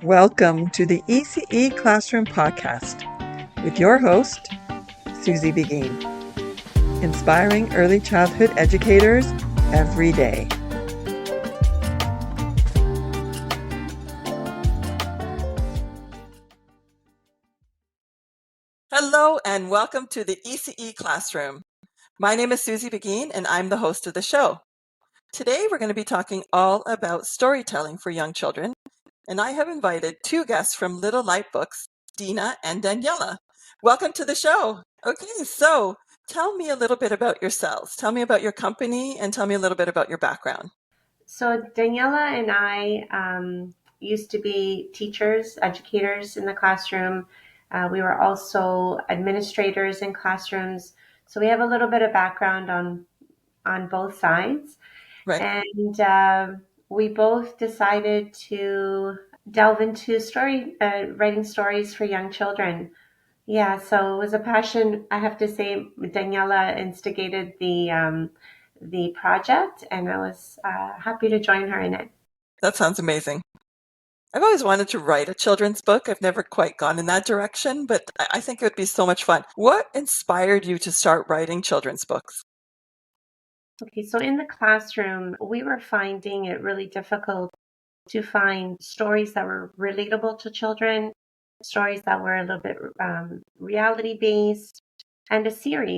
Welcome to the ECE Classroom Podcast with your host, Susie Beghin, inspiring early childhood educators every day. Hello and welcome to the ECE Classroom. My name is Susie Beghin and I'm the host of the show. Today we're going to be talking all about storytelling for young children, and I have invited two guests from Little Light Books, Dina and Daniela. Welcome to the show. Okay, so tell me a little bit about yourselves. Tell me about your company and tell me a little bit about your background. So Daniela and I used to be teachers, educators in the classroom. We were also administrators in classrooms. So we have a little bit of background on both sides. Right. And we both decided to delve into writing stories for young children. Yeah, so it was a passion. I have to say, Daniela instigated the project, and I was happy to join her in it. That sounds amazing. I've always wanted to write a children's book. I've never quite gone in that direction, but I think it would be so much fun. What inspired you to start writing children's books? Okay, so in the classroom, we were finding it really difficult to find stories that were relatable to children, stories that were a little bit reality based, and a series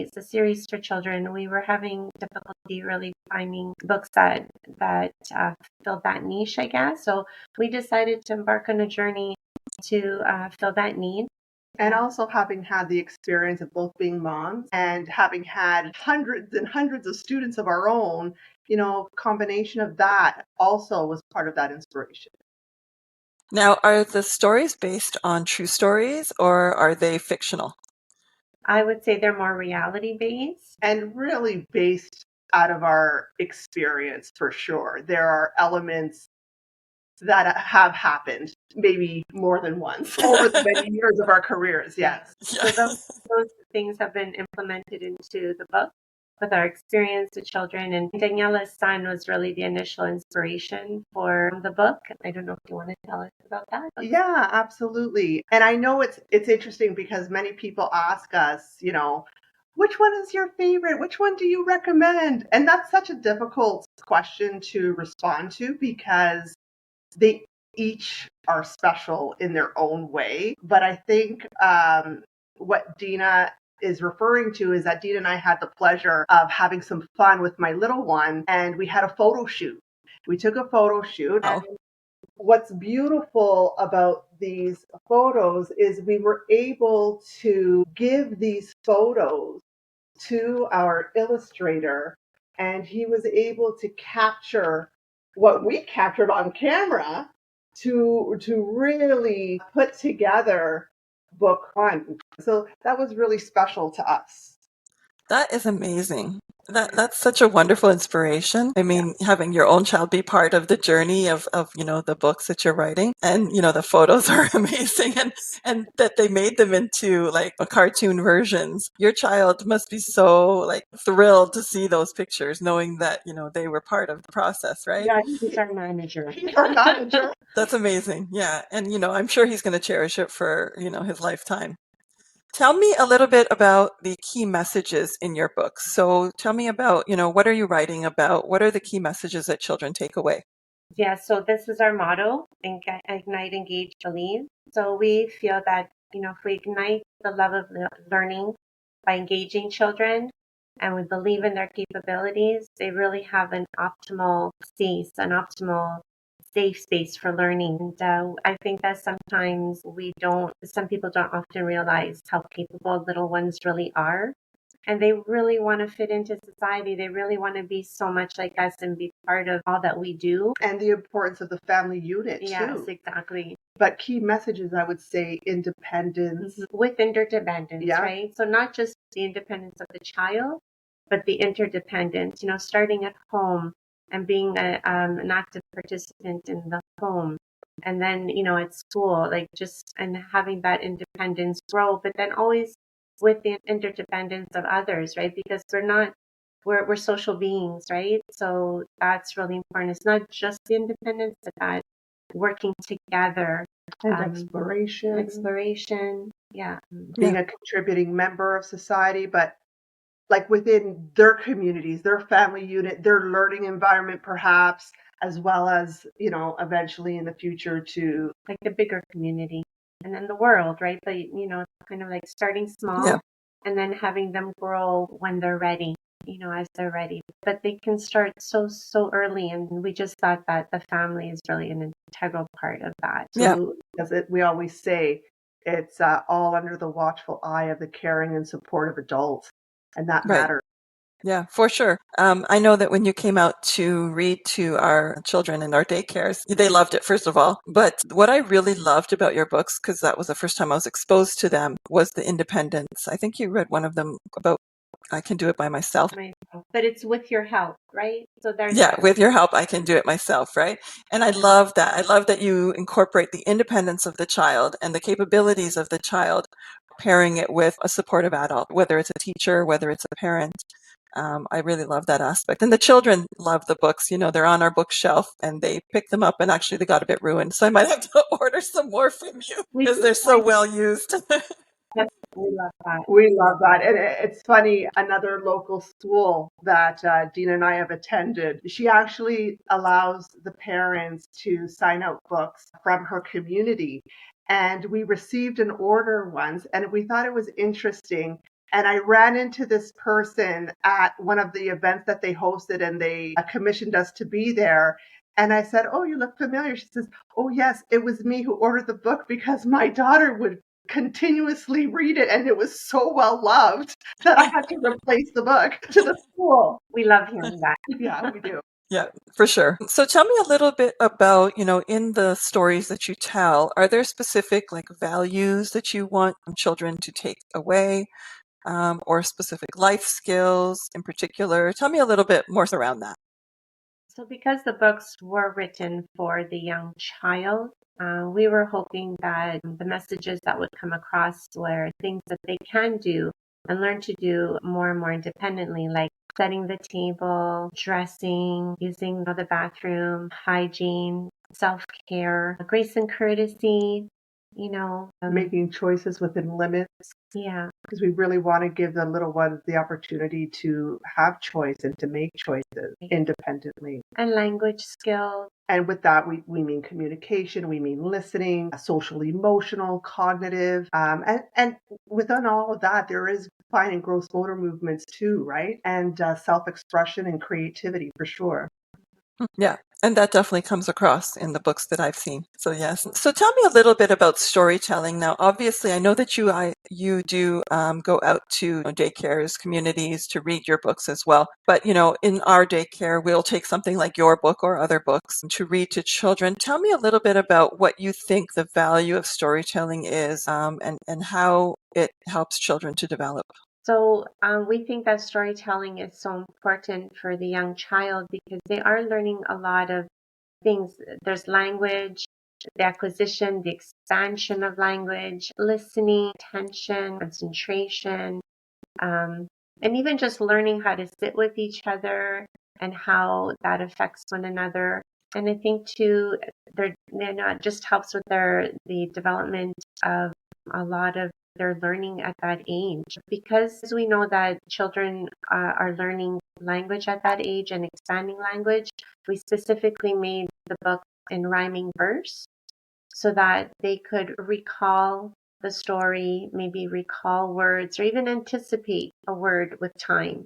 for children. We were having difficulty really finding books that filled that niche, I guess. So we decided to embark on a journey to fill that need. And also having had the experience of both being moms and having had hundreds and hundreds of students of our own, combination of that also was part of that inspiration. Now, are the stories based on true stories or are they fictional? I would say they're more reality based. And really based out of our experience for sure. There are elements that have happened maybe more than once over the many years of our careers. Yes. So those things have been implemented into the book with our experience with children. And Daniela's son was really the initial inspiration for the book. I don't know if you want to tell us about that. Yeah, absolutely. And I know it's interesting because many people ask us, which one is your favorite? Which one do you recommend? And that's such a difficult question to respond to because they each are special in their own way. But I think what Dina is referring to is that Dina and I had the pleasure of having some fun with my little one, and we had a photo shoot. We took a photo shoot. Oh. And what's beautiful about these photos is we were able to give these photos to our illustrator, and he was able to capture what we captured on camera to really put together book one. So that was really special to us. That is amazing. That's such a wonderful inspiration. I mean, having your own child be part of the journey of the books that you're writing, and the photos are amazing, and that they made them into like a cartoon versions. Your child must be so like thrilled to see those pictures, knowing that they were part of the process, right? Yeah, he's our manager. He's our manager. That's amazing. Yeah, and I'm sure he's going to cherish it for his lifetime. Tell me a little bit about the key messages in your books. So tell me about, what are you writing about? What are the key messages that children take away? Yeah, so this is our motto, ignite, engage, believe. So we feel that, if we ignite the love of learning by engaging children and we believe in their capabilities, they really have an optimal space, an optimal safe space for learning. And I think that sometimes some people don't often realize how capable little ones really are. And they really want to fit into society. They really want to be so much like us and be part of all that we do. And the importance of the family unit, Yes, too. exactly. But key messages, I would say, independence. With interdependence, Yeah. right? So not just the independence of the child, but the interdependence, starting at home and being an active participant in the home. And then, at school, and having that independence grow, but then always with the interdependence of others, right? Because we're social beings, right? So that's really important. It's not just the independence, but that working together And exploration. Exploration. Yeah. Being a contributing member of society, but like within their communities, their family unit, their learning environment, perhaps, as well as, eventually in the future to like the bigger community and then the world, right? But, kind of like starting small and then having them grow when they're ready, as they're ready. But they can start so early. And we just thought that the family is really an integral part of that. Absolutely. Because we always say it's all under the watchful eye of the caring and supportive adult. And that matters. Yeah, for sure. I know that when you came out to read to our children in our daycares, they loved it, first of all. But what I really loved about your books, because that was the first time I was exposed to them, was the independence. I think you read one of them about I can do it by myself. But it's with your help, right? So there's with your help, I can do it myself, right? And I love that. I love that you incorporate the independence of the child and the capabilities of the child, pairing it with a supportive adult, whether it's a teacher, whether it's a parent. I really love that aspect. And the children love the books. They're on our bookshelf and they pick them up and actually they got a bit ruined. So I might have to order some more from you because they're so well used. We love that. We love that. And it's funny, another local school that Dina and I have attended, she actually allows the parents to sign out books from her community. And we received an order once and we thought it was interesting. And I ran into this person at one of the events that they hosted and they commissioned us to be there. And I said, "Oh, you look familiar." She says, "Oh, yes, it was me who ordered the book because my daughter would continuously read it and it was so well loved that I had to replace the book to the school." We love hearing that. Yeah, we do. Yeah, for sure. So tell me a little bit about, in the stories that you tell, are there specific values that you want children to take away, or specific life skills in particular? Tell me a little bit more around that. So because the books were written for the young child, we were hoping that the messages that would come across were things that they can do and learn to do more and more independently, like setting the table, dressing, using the bathroom, hygiene, self-care, grace and courtesy, Making choices within limits. Yeah. Because we really want to give the little ones the opportunity to have choice and to make choices independently. And language skills. And with that, we mean communication, we mean listening, social, emotional, cognitive. And within all of that, there is fine and gross motor movements too, right? And self-expression and creativity for sure. Yeah, and that definitely comes across in the books that I've seen. So yes. So tell me a little bit about storytelling. Now, obviously, I know that you do go out to daycares, communities to read your books as well. But in our daycare, we'll take something like your book or other books to read to children. Tell me a little bit about what you think the value of storytelling is, and how it helps children to develop. So we think that storytelling is so important for the young child because they are learning a lot of things. There's language, the acquisition, the expansion of language, listening, attention, concentration, and even just learning how to sit with each other and how that affects one another. And I think too, it just helps with the development of a lot of their learning at that age. Because we know that children are learning language at that age and expanding language, we specifically made the book in rhyming verse so that they could recall the story, maybe recall words or even anticipate a word with time,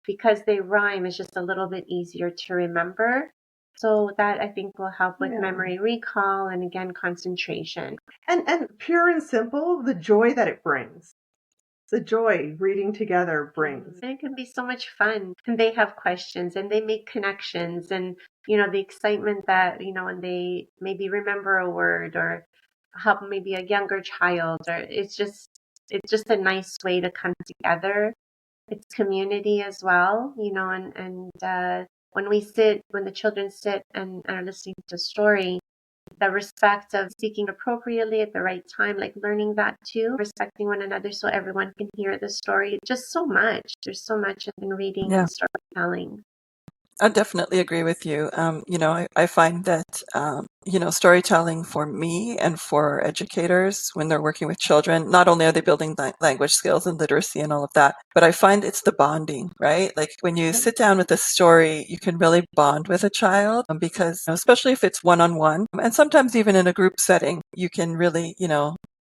because they rhyme is just a little bit easier to remember. So that I think will help with memory recall and again, concentration. And pure and simple, the joy that it brings. The joy reading together brings. And it can be so much fun. And they have questions and they make connections and, the excitement that, when they maybe remember a word or help maybe a younger child or it's just a nice way to come together. It's community as well, and when the children sit and are listening to a story, the respect of speaking appropriately at the right time, like learning that too, respecting one another so everyone can hear the story. Just so much. There's so much in reading and storytelling. I definitely agree with you. I find that, storytelling for me and for educators when they're working with children, not only are they building language skills and literacy and all of that, but I find it's the bonding, right? Like when you sit down with a story, you can really bond with a child because, especially if it's one-on-one, and sometimes even in a group setting, you can really,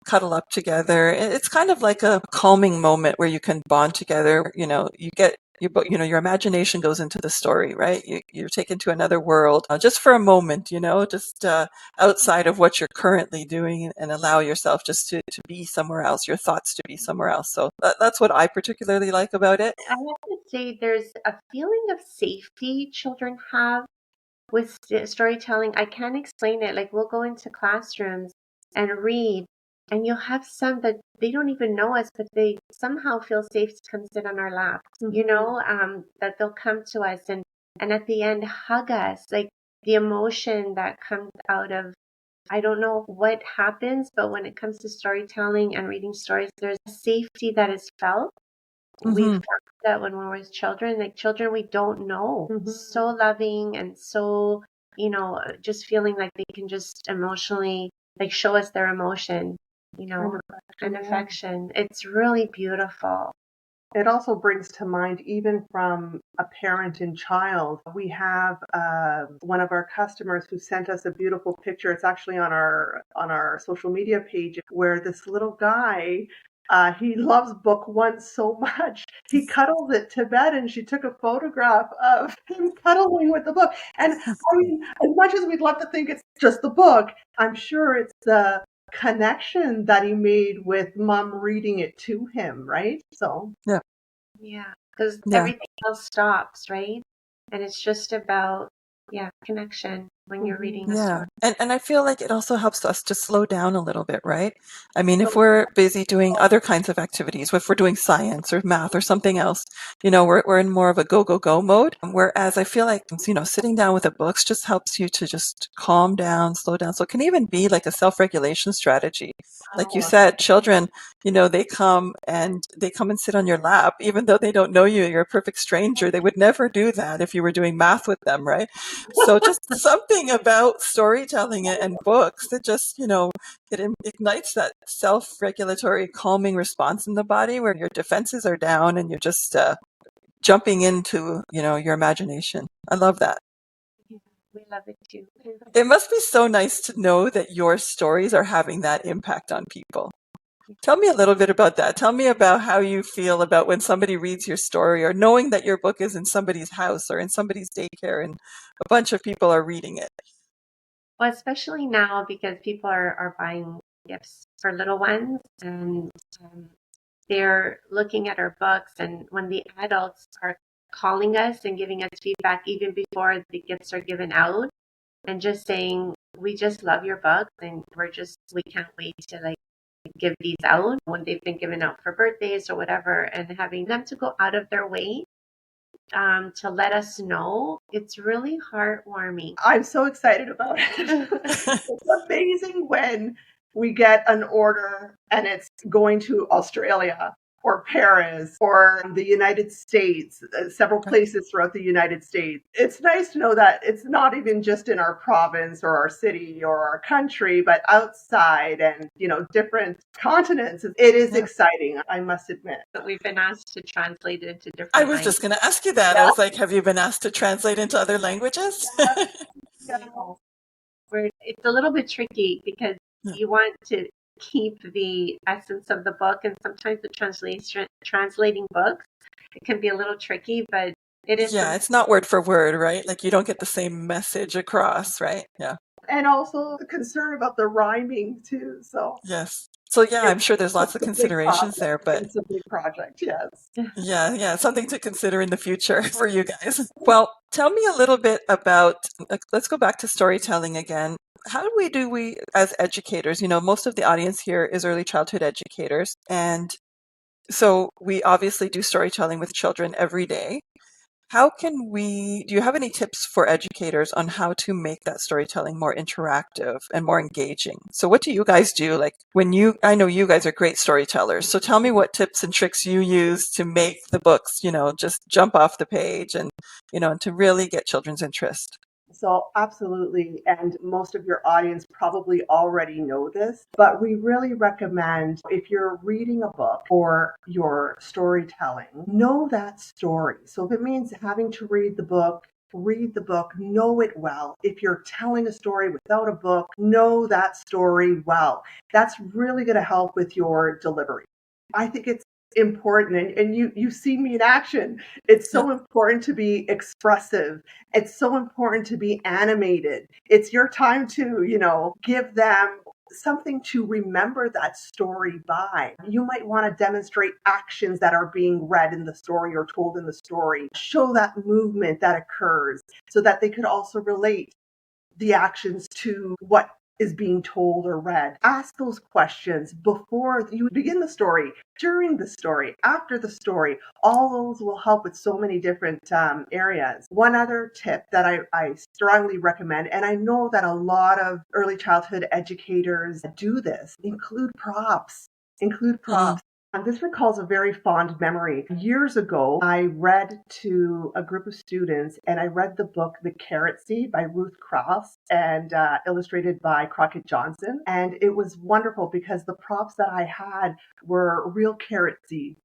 cuddle up together. It's kind of like a calming moment where you can bond together. You get your imagination goes into the story, right? You're taken to another world just for a moment, just outside of what you're currently doing and allow yourself just to be somewhere else, your thoughts to be somewhere else. So that's what I particularly like about it. I have to say, there's a feeling of safety children have with storytelling. I can't explain it. Like we'll go into classrooms and read, and you'll have some that they don't even know us, but they somehow feel safe to come sit on our lap. That they'll come to us and at the end hug us. Like the emotion that comes out of, I don't know what happens, but when it comes to storytelling and reading stories, there's a safety that is felt. We found that when we were children, like children we don't know, so loving and so, just feeling like they can just emotionally like show us their emotion, and affection. It's really beautiful. It also brings to mind, even from a parent and child, we have one of our customers who sent us a beautiful picture. It's actually on our social media page, where this little guy, he loves book one so much, he cuddles it to bed, and she took a photograph of him cuddling with the book. And I mean, as much as we'd love to think it's just the book, I'm sure it's the connection that he made with mom reading it to him, right? So yeah, because Yeah. everything else stops, right? And it's just about connection when you're reading a story. And I feel like it also helps us to slow down a little bit, right? I mean, if we're busy doing other kinds of activities, if we're doing science or math or something else, we're in more of a go, go, go mode. Whereas I feel like, sitting down with a book just helps you to just calm down, slow down. So it can even be like a self-regulation strategy. Like you said, children, they come and sit on your lap, even though they don't know you, you're a perfect stranger. They would never do that if you were doing math with them, right? So just something about storytelling and books that just, it ignites that self-regulatory calming response in the body where your defenses are down and you're just jumping into, your imagination. I love that. Yeah, we love it too. It must be so nice to know that your stories are having that impact on people. Tell me a little bit about that. Tell me about how you feel about when somebody reads your story or knowing that your book is in somebody's house or in somebody's daycare and a bunch of people are reading it. Well, especially now because people are buying gifts for little ones, and they're looking at our books, and when the adults are calling us and giving us feedback even before the gifts are given out, and just saying, we just love your books and we can't wait to like give these out when they've been given out for birthdays or whatever, and having them to go out of their way to let us know, it's really heartwarming. I'm so excited about it. It's amazing when we get an order and it's going to Australia or Paris or the United States, several places throughout the United States. It's nice to know that it's not even just in our province or our city or our country, but outside and, different continents. It is exciting, I must admit. But we've been asked to translate it into different I was just going to ask you that. I was like, have you been asked to translate into other languages? It's a little bit tricky because you want to keep the essence of the book, and sometimes the translating books, it can be a little tricky, but it is. Yeah, it's not word for word, right? Like you don't get the same message across, right? Yeah. And also the concern about the rhyming too. So yes. So yeah, I'm sure there's lots of considerations there, but it's a big project. Yes. Yeah, something to consider in the future for you guys. Well, tell me a little bit about, let's go back to storytelling again. How do we as educators, most of the audience here is early childhood educators. And so we obviously do storytelling with children every day. do you have any tips for educators on how to make that storytelling more interactive and more engaging? So what do you guys do? Like I know you guys are great storytellers. So tell me what tips and tricks you use to make the books, just jump off the page and, to really get children's interest. So absolutely, and most of your audience probably already know this, but we really recommend if you're reading a book or your storytelling, know that story. So if it means having to read the book, know it well. If you're telling a story without a book, know that story well. That's really going to help with your delivery. I think it's important, and you've seen me in action. It's Yeah. so important to be expressive. It's so important to be animated. It's your time to, give them something to remember that story by. You might want to demonstrate actions that are being read in the story or told in the story. Show that movement that occurs so that they could also relate the actions to what is being told or read. Ask those questions before you begin the story, during the story, after the story. All those will help with so many different areas. One other tip that I strongly recommend, and I know that a lot of early childhood educators do this, include props. Include Mm. props. This recalls a very fond memory. Years ago, I read to a group of students, and I read the book The Carrot Seed by Ruth Cross and illustrated by Crockett Johnson. And it was wonderful because the props that I had were real carrot seeds,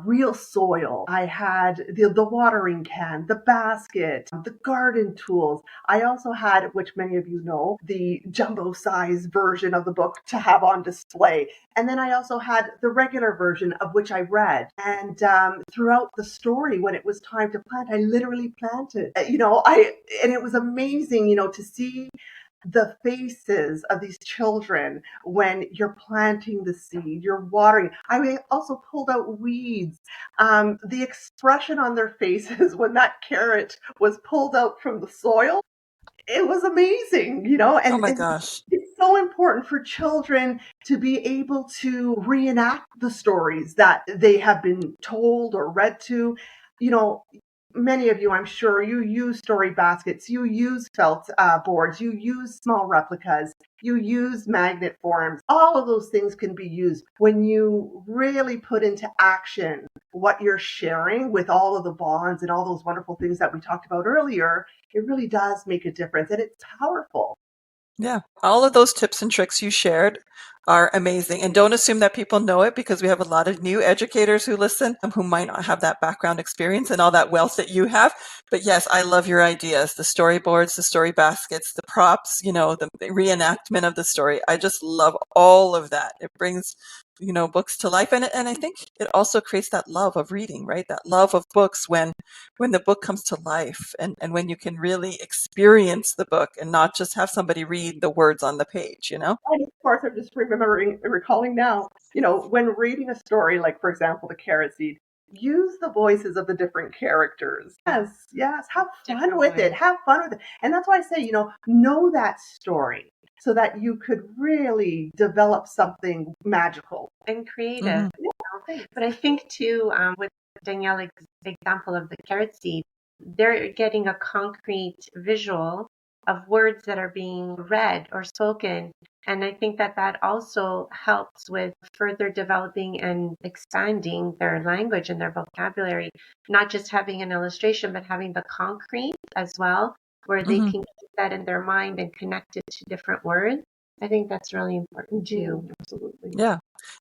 real soil. I had the watering can, the basket, the garden tools. I also had, which many of you know, the jumbo size version of the book to have on display. And then I also had the regular version of which I read. And throughout the story, when it was time to plant, I literally planted. And it was amazing, to see the faces of these children when you're planting the seed, you're watering. I also pulled out weeds. The expression on their faces when that carrot was pulled out from the soil, it was amazing, Oh and my gosh. it's so important for children to be able to reenact the stories that they have been told or read to. You know, Many of you, I'm sure, you use story baskets, you use felt boards, you use small replicas, you use magnet forms. All of those things can be used when you really put into action what you're sharing with all of the bonds and all those wonderful things that we talked about earlier. It really does make a difference, and it's powerful. Yeah. All of those tips and tricks you shared are amazing. And don't assume that people know it, because we have a lot of new educators who listen who might not have that background experience and all that wealth that you have. But yes, I love your ideas, the storyboards, the story baskets, the props, the reenactment of the story. I just love all of that. It brings, books to life. And I think it also creates that love of reading, right? That love of books when the book comes to life, and when you can really experience the book and not just have somebody read the words on the page. And of course, I'm just recalling now, when reading a story, like, for example, The Carrot Seed, use the voices of the different characters. Yes, yes, have fun with it. Have fun with it. And that's why I say, know that story so that you could really develop something magical and creative. Mm-hmm. But I think too, with Daniela's example of the carrot seed, they're getting a concrete visual of words that are being read or spoken. And I think that that also helps with further developing and expanding their language and their vocabulary, not just having an illustration, but having the concrete as well, where they Mm-hmm. can keep that in their mind and connect it to different words. I think that's really important too. Absolutely. Yeah.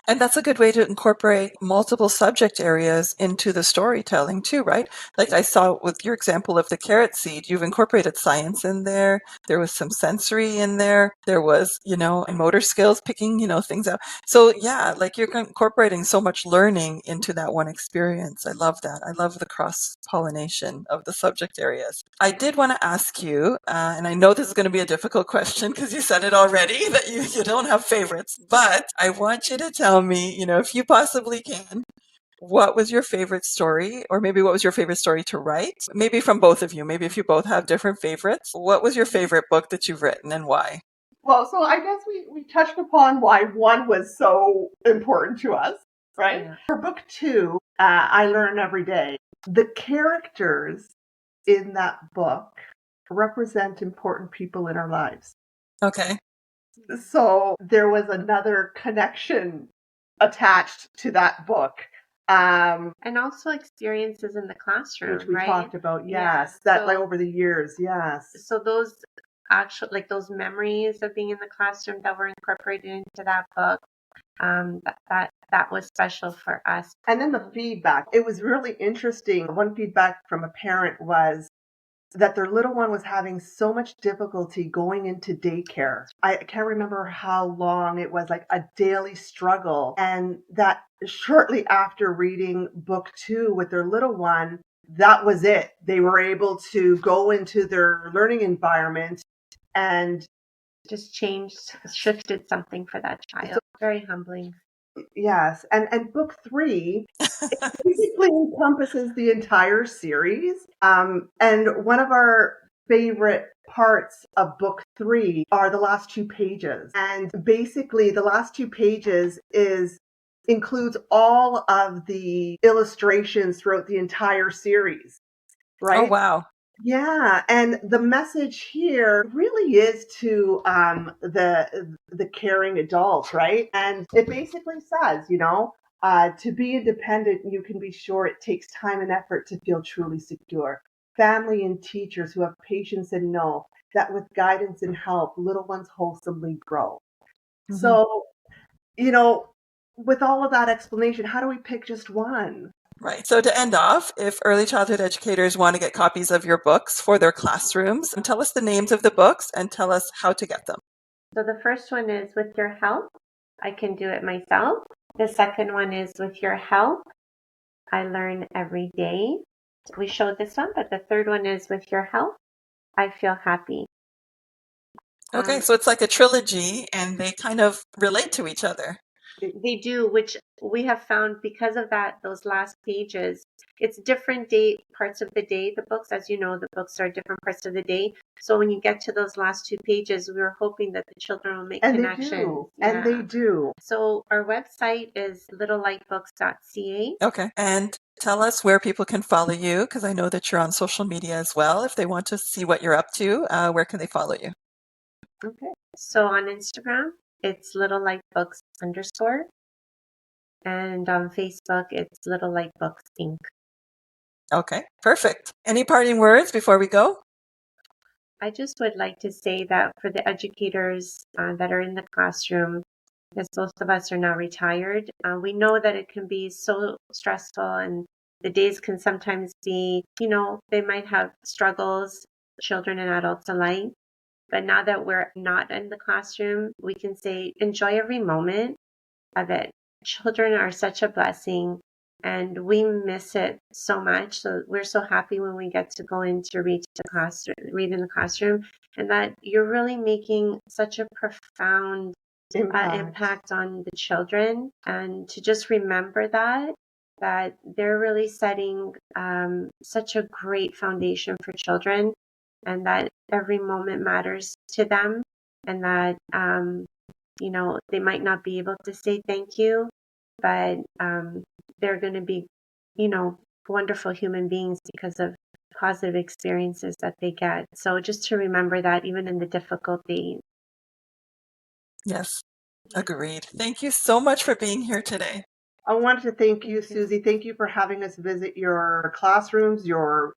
And that's a good way to incorporate multiple subject areas into the storytelling too, right? Like I saw with your example of the carrot seed, you've incorporated science in there. There was some sensory in there. There was, motor skills, picking, things out. So yeah, like you're incorporating so much learning into that one experience. I love that. I love the cross pollination of the subject areas. I did want to ask you, and I know this is going to be a difficult question because you said it already that you don't have favorites, but I want you to tell me, if you possibly can, what was your favorite story, or maybe what was your favorite story to write? Maybe from both of you, maybe if you both have different favorites. What was your favorite book that you've written and why? Well, so I guess we touched upon why one was so important to us, right? Yeah. For book two, I learn every day. The characters in that book represent important people in our lives. Okay. So there was another connection attached to that book. And also experiences in the classroom, which we right? talked about, Yeah. yes. That like So, over the years, yes. so those actual, like those memories of being in the classroom that were incorporated into that book, that was special for us. And then the feedback, it was really interesting. One feedback from a parent was that their little one was having so much difficulty going into daycare. I can't remember how long it was, like a daily struggle. And that shortly after reading book 2 with their little one, that was it. They were able to go into their learning environment and just shifted something for that child. Very humbling. yes. And book 3 basically encompasses the entire series. And one of our favorite parts of book 3 are the last 2 pages. And basically the last 2 pages includes all of the illustrations throughout the entire series. Right? Oh, wow. Yeah, and the message here really is to the caring adult, right? And it basically says, to be independent, you can be sure it takes time and effort to feel truly secure. Family and teachers who have patience and know that with guidance and help, little ones wholesomely grow. Mhm. So, with all of that explanation, how do we pick just one? Right. So to end off, if early childhood educators want to get copies of your books for their classrooms, tell us the names of the books and tell us how to get them. So the first one is With Your Help, I Can Do It Myself. The second one is With Your Help, I Learn Every Day. We showed this one, but the third one is With Your Help, I Feel Happy. Okay, so it's like a trilogy and they kind of relate to each other. They do, which we have found because of that, those last pages, it's different parts of the day, the books. As you know, the books are different parts of the day. So when you get to those last 2 pages, we were hoping that the children will make connections. And they do. So our website is littlelightbooks.ca. Okay, and tell us where people can follow you, because I know that you're on social media as well. If they want to see what you're up to, where can they follow you? Okay. So on Instagram, it's littlelightbooks_. And on Facebook, it's Little Light Books Inc. Okay, perfect. Any parting words before we go? I just would like to say that for the educators that are in the classroom, because most of us are now retired, we know that it can be so stressful and the days can sometimes be, they might have struggles, children and adults alike. But now that we're not in the classroom, we can say, enjoy every moment of it. Children are such a blessing and we miss it so much. So we're so happy when we get to go in to read in the classroom, and that you're really making such a profound impact on the children. And to just remember that they're really setting such a great foundation for children, and that every moment matters to them, and that they might not be able to say thank you, but they're going to be, wonderful human beings because of positive experiences that they get. So just to remember that even in the difficult days. Yes, agreed. Thank you so much for being here today. I wanted to thank you, Susie. Thank you for having us visit your classrooms, your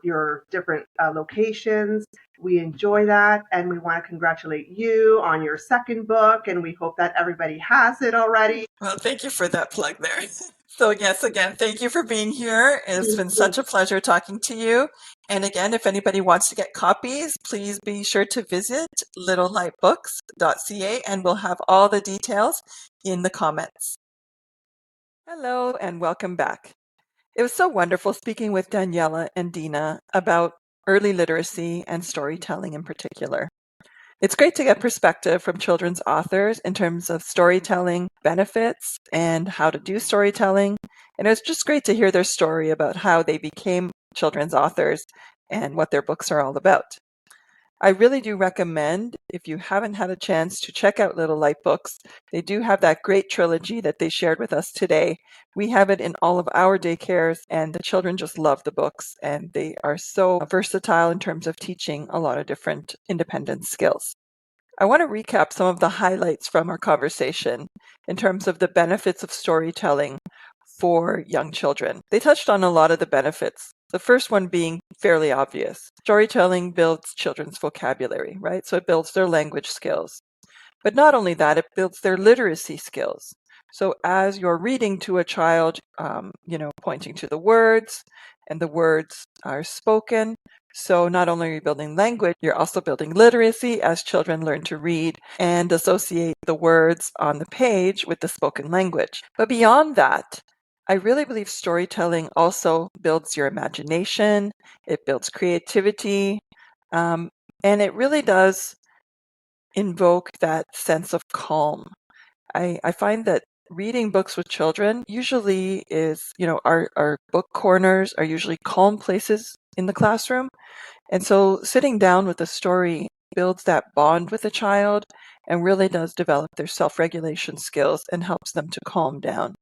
different locations. We enjoy that, and we want to congratulate you on your second book, and we hope that everybody has it already. Well, thank you for that plug there. So yes, again, thank you for being here. It's been such a pleasure talking to you. And again, if anybody wants to get copies, please be sure to visit littlelightbooks.ca and we'll have all the details in the comments. Hello and welcome back. It was so wonderful speaking with Daniela and Dina about early literacy and storytelling in particular. It's great to get perspective from children's authors in terms of storytelling benefits and how to do storytelling. And it's just great to hear their story about how they became children's authors and what their books are all about. I really do recommend, if you haven't had a chance to check out Little Light Books, they do have that great trilogy that they shared with us today. We have it in all of our daycares, and the children just love the books, and they are so versatile in terms of teaching a lot of different independent skills. I want to recap some of the highlights from our conversation in terms of the benefits of storytelling for young children. They touched on a lot of the benefits. The first one being fairly obvious. Storytelling builds children's vocabulary, right? So it builds their language skills. But not only that, it builds their literacy skills. So as you're reading to a child, pointing to the words, and the words are spoken. So not only are you building language, you're also building literacy as children learn to read and associate the words on the page with the spoken language. But beyond that, I really believe storytelling also builds your imagination, it builds creativity, and it really does invoke that sense of calm. I find that reading books with children usually is, our book corners are usually calm places in the classroom. And so sitting down with a story builds that bond with a child and really does develop their self-regulation skills and helps them to calm down.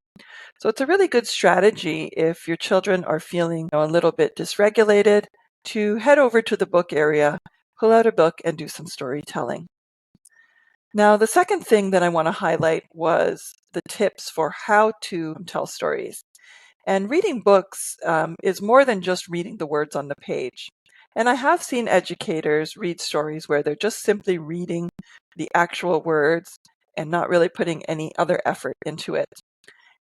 So it's a really good strategy if your children are feeling a little bit dysregulated to head over to the book area, pull out a book, and do some storytelling. Now, the second thing that I want to highlight was the tips for how to tell stories. And reading books is more than just reading the words on the page. And I have seen educators read stories where they're just simply reading the actual words and not really putting any other effort into it.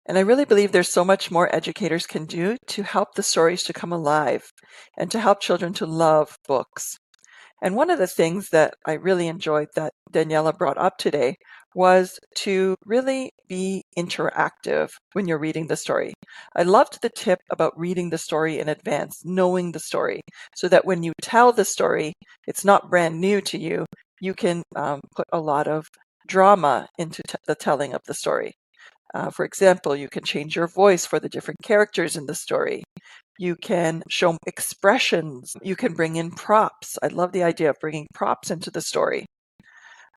And I really believe there's so much more educators can do to help the stories to come alive and to help children to love books. And one of the things that I really enjoyed that Daniela brought up today was to really be interactive when you're reading the story. I loved the tip about reading the story in advance, knowing the story, so that when you tell the story, it's not brand new to you. You can put a lot of drama into the telling of the story. For example, you can change your voice for the different characters in the story. You can show expressions. You can bring in props. I love the idea of bringing props into the story.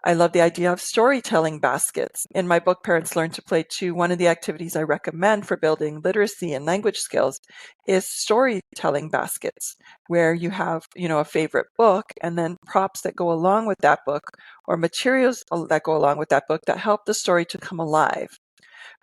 I love the idea of storytelling baskets. In my book, Parents Learn to Play Too, one of the activities I recommend for building literacy and language skills is storytelling baskets, where you have, a favorite book and then props that go along with that book or materials that go along with that book that help the story to come alive.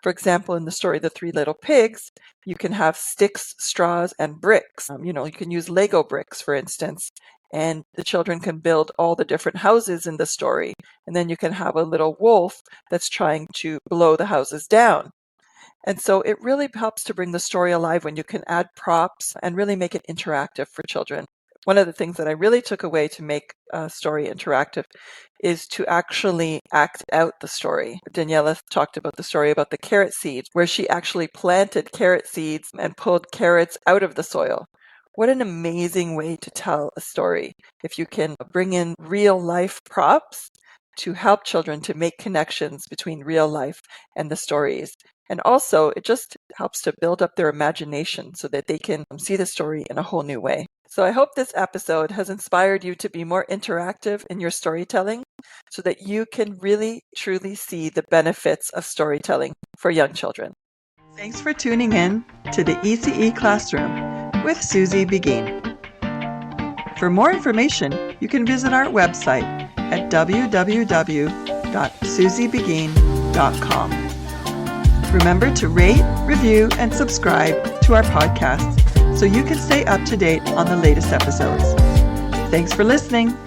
For example, in the story The Three Little Pigs, you can have sticks, straws, and bricks. You can use Lego bricks, for instance, and the children can build all the different houses in the story. And then you can have a little wolf that's trying to blow the houses down. And so it really helps to bring the story alive when you can add props and really make it interactive for children. One of the things that I really took away to make a story interactive is to actually act out the story. Daniela talked about the story about the carrot seeds, where she actually planted carrot seeds and pulled carrots out of the soil. What an amazing way to tell a story if you can bring in real life props to help children to make connections between real life and the stories. And also, it just helps to build up their imagination so that they can see the story in a whole new way. So I hope this episode has inspired you to be more interactive in your storytelling so that you can really, truly see the benefits of storytelling for young children. Thanks for tuning in to the ECE Classroom with Susie Beghin. For more information, you can visit our website at www.susiebeghin.com. Remember to rate, review, and subscribe to our podcast so you can stay up to date on the latest episodes. Thanks for listening.